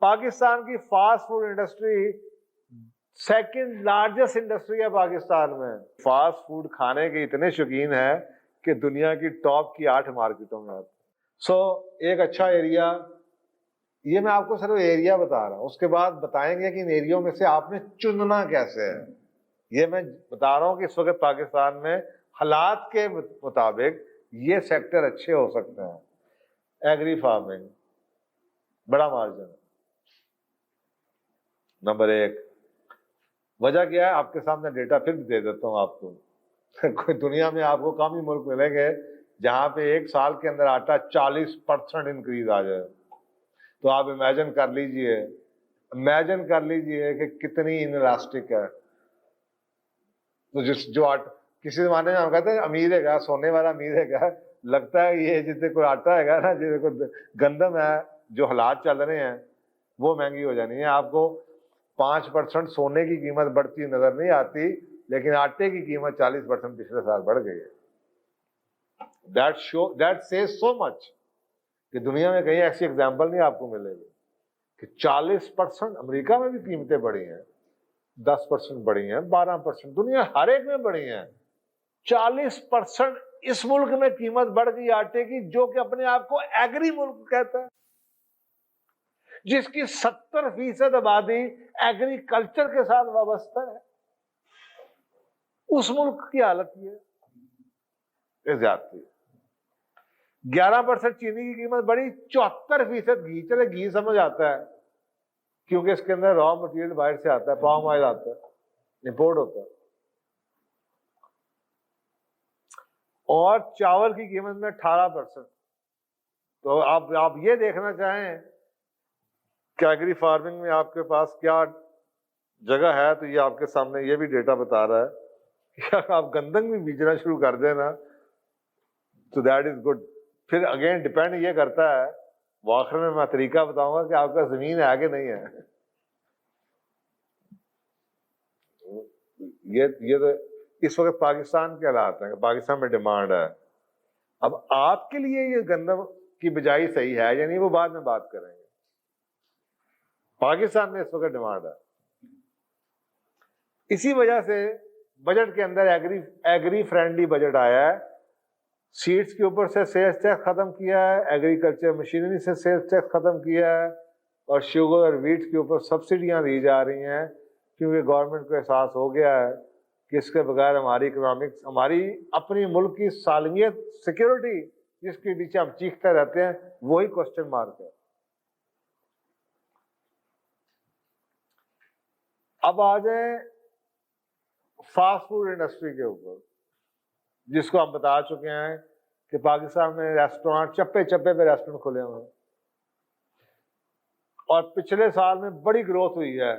پاکستان کی fast food industry second largest industry ہے پاکستان میں. فاسٹ فوڈ کھانے کے اتنے شوقین ہیں کہ دنیا کی ٹاپ کی 8 مارکیٹوں میں آتے. سو ایک اچھا ایریا، یہ میں آپ کو صرف ایریا بتا رہا ہوں، اس کے بعد بتائیں گے کہ ان ایریوں میں سے آپ نے چننا کیسے ہے. یہ میں بتا رہا ہوں کہ اس وقت پاکستان میں حالات کے مطابق یہ سیکٹر اچھے ہو سکتے ہیں. ایگری فارمنگ بڑا مارجن ہے. نمبر 1 وجہ کیا ہے؟ آپ کے سامنے ڈیٹا پھر بھی دے دیتا ہوں آپ کو. کوئی دنیا میں آپ کو کم ہی ملک ملیں گے جہاں پہ ایک سال کے اندر آٹا 40% انکریز آ جائے. تو آپ امیجن کر لیجئے کہ کتنی انلاسٹک ہے. تو کسی زمانے میں ہم کہتے ہیں امیر ہے گا، سونے والا امیر ہے گا، لگتا ہے یہ جتنے کوئی آٹا ہے گا نا، جتنے کوئی گندم ہے، جو حالات چل رہے ہیں وہ مہنگی ہو جانی ہے. آپ کو 5% سونے کی قیمت بڑھتی نظر نہیں آتی، لیکن آٹے کی قیمت 40% پچھلے سال بڑھ گئی ہے. That says so much کہ دنیا میں کہیں ایسی ایگزامپل نہیں آپ کو ملے گی کہ 40% امریکہ میں بھی قیمتیں بڑھی ہیں، 10% بڑھی ہیں، 12%، دنیا ہر ایک میں بڑھی ہیں. 40% اس ملک میں قیمت بڑھ گئی آٹے کی، جو کہ اپنے آپ کو ایگری ملک کہتا ہے، جس کی 70% آبادی ایگریکلچر کے ساتھ وابستہ ہے. اس ملک کی حالت یہ زیادتی. 11% چینی کی قیمت بڑی، 74% گھی. چلے گھی سمجھ آتا ہے کیونکہ اس کے اندر را مٹیریل باہر سے آتا ہے، پام آئل آتا ہے، امپورٹ ہوتا ہے. اور چاول کی قیمت میں 18%. تو آپ یہ دیکھنا چاہیں کہ ایگری فارمنگ میں آپ کے پاس کیا جگہ ہے، تو یہ آپ کے سامنے یہ بھی ڈیٹا بتا رہا ہے کہ آپ گندم بھی بیجنا شروع کر دیں نا تو دیٹ از گڈ. پھر اگین ڈپینڈ یہ کرتا ہے، وہ آخر میں طریقہ بتاؤں گا کہ آپ کا زمین ہے کہ نہیں ہے. یہ تو اس وقت پاکستان کے حالات ہیں کہ پاکستان میں ڈیمانڈ ہے. اب آپ کے لیے یہ گندم کی بجائی صحیح ہے یعنی وہ بعد میں بات کریں گے. پاکستان میں اس وقت ڈیمانڈ ہے. اسی وجہ سے بجٹ کے اندر ایگری فرینڈلی بجٹ آیا ہے. سیڈز کے اوپر سے سیلز ٹیکس ختم کیا ہے، ایگریکلچر مشینری سے سیلز ٹیکس ختم کیا ہے، اور شوگر اور ویٹ کے اوپر سبسڈیاں دی جا رہی ہیں، کیونکہ گورنمنٹ کو احساس ہو گیا ہے کہ اس کے بغیر ہماری اکنامکس، ہماری اپنی ملک کی سالمیت، سیکیورٹی جس کے پیچھے ہم چیختے رہتے ہیں، وہی کوسچن مارک ہے. اب آ جائیں فاسٹ فوڈ انڈسٹری کے اوپر، جس کو ہم بتا چکے ہیں کہ پاکستان میں ریسٹورانٹ چپے چپے پہ ریسٹورینٹ کھلے ہوئے ہیں، اور پچھلے سال میں بڑی گروتھ ہوئی ہے،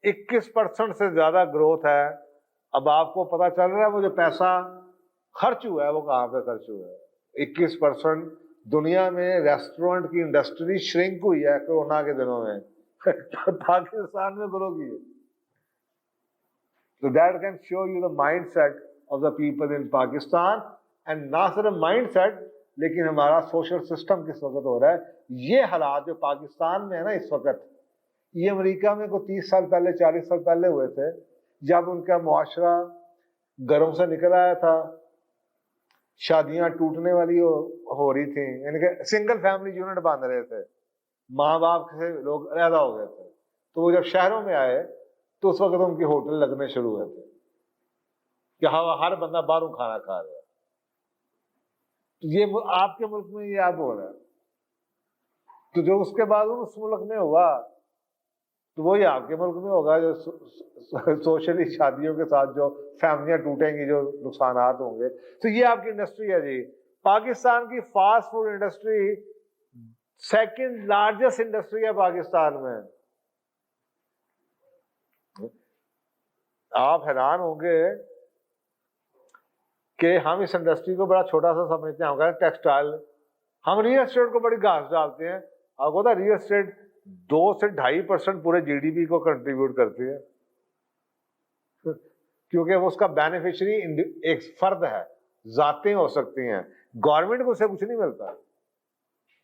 21% سے زیادہ گروتھ ہے. اب آپ کو پتا چل رہا ہے وہ جو پیسہ خرچ ہوا ہے وہ کہاں پہ خرچ ہوا ہے. 21% دنیا میں ریسٹورینٹ کی انڈسٹری شرنک ہوئی ہے کورونا کے دنوں میں، پاکستان میں گرو کی ہے. So that can show you the mindset of the people in Pakistan, and نہ صرف مائنڈ سیٹ لیکن ہمارا سوشل سسٹم کس وقت ہو رہا ہے. یہ حالات جو پاکستان میں ہے نا اس وقت، یہ امریکہ میں کوئی 30 سال پہلے 40 سال پہلے ہوئے تھے، جب ان کا معاشرہ گھروں سے نکل آیا تھا، شادیاں ٹوٹنے والی ہو رہی تھیں، یعنی کہ سنگل فیملی یونٹ باندھ رہے تھے، ماں باپ سے لوگ علیحدہ ہو گئے تھے. تو وہ جب شہروں میں آئے تو اس وقت ان کے ہوٹل لگنے شروع ہوئے تھے کہ ہر بندہ باہروں کھانا کھا رہا ہے. یہ آپ کے ملک میں یہ اب ہو رہا ہے. تو جو اس کے بعد اس ملک میں ہوا تو وہی آپ کے ملک میں ہوگا، جو سوشلی شادیوں کے ساتھ جو فیملیاں ٹوٹیں گی، جو نقصانات ہوں گے. تو یہ آپ کی انڈسٹری ہے جی. پاکستان کی fast food industry second largest industry ہے پاکستان میں. آپ حیران ہوں گے کہ ہم اس انڈسٹری کو بڑا چھوٹا سا سمجھتے ہیں. ہم کہتے ہیں ٹیکسٹائل، ہم ریئل اسٹیٹ کو بڑی گھاس ڈالتے ہیں. آپ کو پتا ریئل اسٹیٹ 2 سے 2.5% پورے جی ڈی پی کو کنٹریبیوٹ کرتی ہے، کیونکہ وہ اس کا بینیفیشری ایک فرد ہے، ذاتیں ہو سکتی ہیں، گورنمنٹ کو اسے کچھ نہیں ملتا.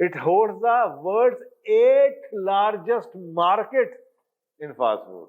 It holds the world's 8th largest market in fast food.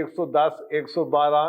110, 112,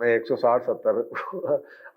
160-170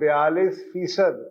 42%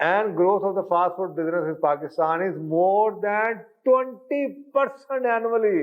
And growth of the fast food business in Pakistan is more than 20% annually.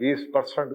20%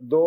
2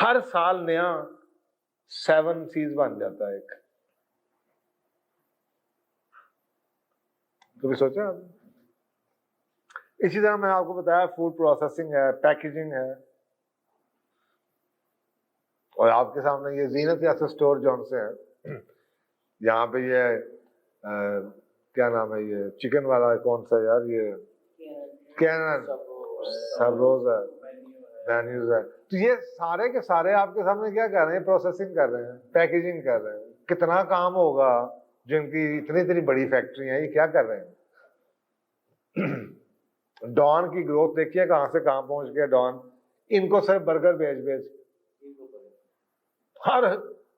ہر سال نیا 7 Cs بن جاتا ہے ایک. کبھی سوچا آپ؟ اسی طرح میں آپ کو بتایا فوڈ پروسیسنگ ہے, پیکیجنگ ہے, اور آپ کے سامنے یہ زینت یاسر اسٹور جون سے ہے, یہاں پہ یہ کیا نام ہے یہ چکن والا کون سا یار, یہ سبروز ہے, مینیوز ہے. تو یہ سارے کے سارے آپ کے سامنے کیا کر رہے ہیں, پروسیسنگ کر رہے ہیں, پیکیجنگ کر رہے ہیں. کتنا کام ہوگا جن کی اتنی بڑی فیکٹری ہیں, یہ کیا کر رہے ہیں. ڈان کی گروتھ دیکھیے کہاں سے کہاں پہنچ گیا ڈان. ان کو صرف برگر بیچ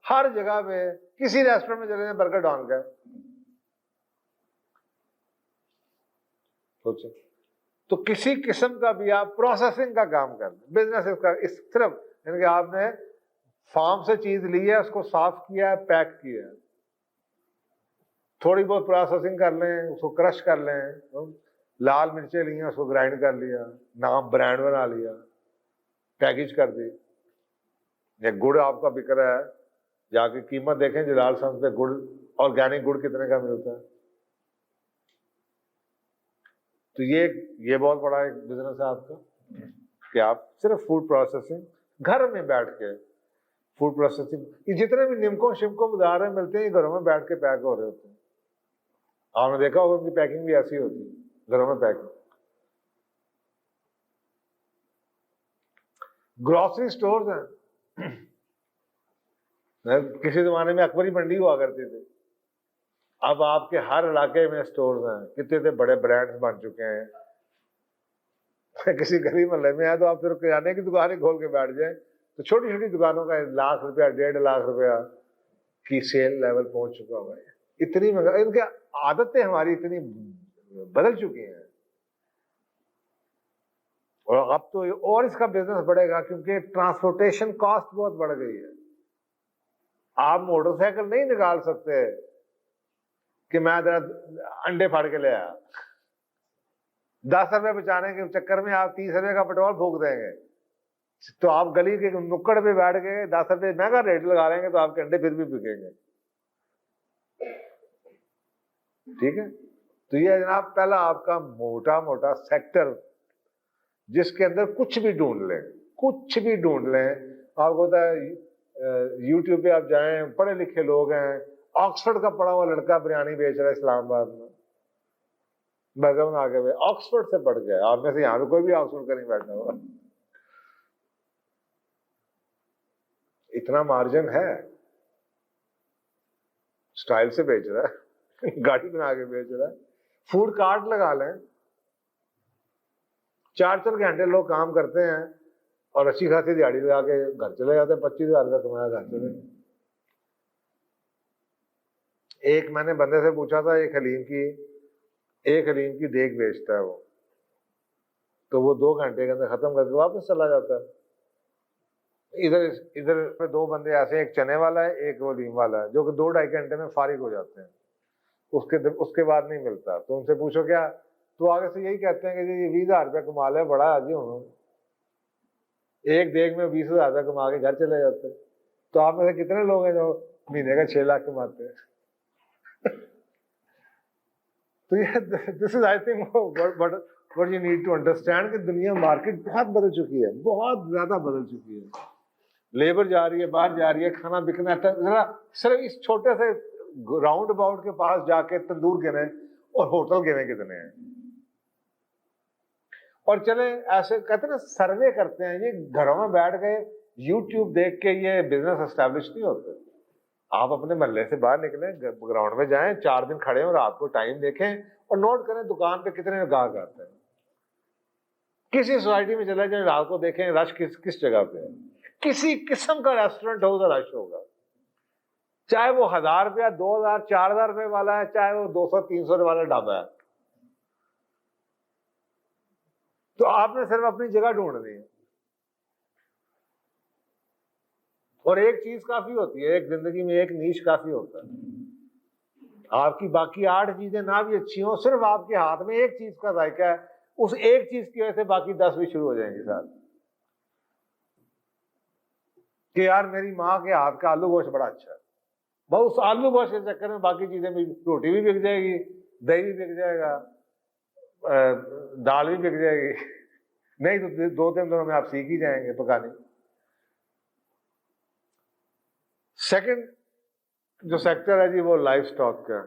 ہر جگہ پہ کسی ریسٹورینٹ میں چلے جائیں برگر ڈان کا ہے. سوچیں تو کسی قسم کا بھی آپ پروسیسنگ کا کام کر لیں, بزنس کا صرف یعنی کہ آپ نے فارم سے چیز لی ہے, اس کو صاف کیا ہے, پیک کیا ہے, تھوڑی بہت پروسیسنگ کر لیں, اس کو کرش کر لیں, لال مرچیں لی ہیں اس کو گرائنڈ کر لیا, نام برانڈ بنا لیا, پیکج کر دی. یہ گڑ آپ کا بک رہا ہے, جا کے قیمت دیکھیں جلال سنس پہ گڑ, آرگینک گڑ کتنے کا ملتا ہے. تو یہ بہت بڑا ایک بزنس ہے آپ کا, کہ آپ صرف فوڈ پروسیسنگ گھر میں بیٹھ کے فوڈ پروسیسنگ, یہ جتنے بھی نمکوں شمکوں بازار میں ملتے ہیں یہ گھروں میں بیٹھ کے پیک ہو رہے ہوتے ہیں. آپ نے دیکھا ہوگا ان کی پیکنگ بھی ایسی ہوتی ہے گھروں میں پیکنگ. گروسری سٹورز ہیں, کسی زمانے میں اکبری منڈی ہوا کرتی تھی, اب آپ کے ہر علاقے میں سٹورز ہیں, کتنے بڑے برانڈز بن چکے ہیں. کسی گلی محلے میں ہے تو آپ پھر کرانے کی دکان ہی کھول کے بیٹھ جائیں تو چھوٹی چھوٹی دکانوں کا 1 لاکھ روپیہ 1.5 لاکھ روپیہ کی سیل لیول پہنچ چکا ہوا ہے. اتنی مہنگا, ان کی عادتیں ہماری اتنی بدل چکی ہیں. اور اب تو اور اس کا بزنس بڑھے گا کیونکہ ٹرانسپورٹیشن کاسٹ بہت بڑھ گئی ہے. آپ موٹر سائیکل نہیں نکال سکتے کہ میں انڈے پھاڑ کے لے آیا, 10 روپے بچانے کے چکر میں آپ 30 روپے کا پیٹرول پھونک دیں گے, تو آپ گلی کے نکڑ پہ بیٹھ کے 10 روپے مہنگا ریٹ لگا لیں گے تو آپ کے انڈے پھر بھی بکیں گے. ٹھیک ہے, تو یہ جناب پہلا آپ کا موٹا سیکٹر جس کے اندر کچھ بھی ڈھونڈ لیں. آپ کو پتا ہے یوٹیوب پہ آپ جائیں, پڑھے لکھے لوگ ہیں, آکسفورڈ کا پڑھا ہوا لڑکا بریانی بیچ رہا ہے اسلام آباد میں, برگر بنا کے, آکسفورڈ سے پڑھ گیا. آپ میں سے یہاں پہ کوئی بھی آکسفورڈ کا نہیں بیٹھا ہوا. اتنا مارجن ہے, سٹائل سے بیچ رہا ہے, گاڑی بنا کے بیچ رہا ہے. فوڈ کارٹ لگا لیں, 4 گھنٹے لوگ کام کرتے ہیں اور اچھی خاصی دیہڑی لگا کے گھر چلے جاتے ہیں. 25,000 روپے کمایا گھر چلے. ایک میں نے بندے سے پوچھا تھا, ایک حلیم کی دیگ بیچتا ہے وہ, تو وہ 2 گھنٹے کے اندر ختم کر کے واپس چلا جاتا ہے. ادھر 2 بندے ایسے, ایک چنے والا ہے ایک حلیم والا ہے, جو کہ 2-2.5 گھنٹے میں فارغ ہو جاتے ہیں, اس کے بعد نہیں ملتا. تو ان سے پوچھو کیا, تو آگے سے یہی کہتے ہیں کہ جی 20,000 روپے کما لے, بڑا آجی ہوں, ایک دیگ میں 20,000 روپے کما کے گھر چلے جاتے ہیں. تو آپ میں سے کتنے لوگ ہیں جو مہینے کا 6 لاکھ کماتے ہیں؟ تو یہ this is I think what you need to understand کہ دنیا مارکیٹ بہت بدل چکی ہے, بہت زیادہ بدل چکی ہے. لیبر جا رہی ہے, باہر جا رہی ہے, کھانا بکنا ہے. ذرا صرف اس چھوٹے سے راؤنڈ اباؤٹ کے پاس جا کے تندور گنے اور ہوٹل گنے کتنے ہیں. اور چلے ایسے کہتے ہیں نا سروے کرتے ہیں, یہ گھروں میں بیٹھ کے یوٹیوب دیکھ کے یہ بزنس اسٹیبلش نہیں ہوتے. آپ اپنے محلے سے باہر نکلیں, گراؤنڈ میں جائیں, 4 دن کھڑے ہوں, رات کو ٹائم دیکھیں اور نوٹ کریں دکان پہ کتنے گاہک آتے ہیں. کسی سوسائٹی میں چلے جائیں, رات کو دیکھیں رش کس جگہ پہ ہے. کسی قسم کا ریسٹورینٹ ہو تو رش ہوگا, چاہے وہ 1,000 روپیہ 2,000 4,000 روپے والا ہے, چاہے وہ 200-300 روپے والا ڈھابا ہے. تو آپ نے صرف اپنی جگہ ڈھونڈنی ہے. اور ایک چیز کافی ہوتی ہے, ایک زندگی میں ایک نیش کافی ہوتا ہے. آپ کی باقی 8 چیزیں نہ بھی اچھی ہوں, صرف آپ کے ہاتھ میں ایک چیز کا ذائقہ ہے, اس ایک چیز کی وجہ سے باقی 10 بھی شروع ہو جائیں گے ساتھ. کہ یار میری ماں کے ہاتھ کا آلو گوشت بڑا اچھا ہے، بہت آلو گوشت کے چکر میں باقی چیزیں بھی، روٹی بھی بک جائے گی، دہی بھی بک جائے گا، دال بھی بک جائے گی، نہیں تو 2-3 دنوں میں آپ سیکھ ہی جائیں گے پکانے۔ سیکنڈ جو سیکٹر ہے جی وہ لائف سٹاک کا،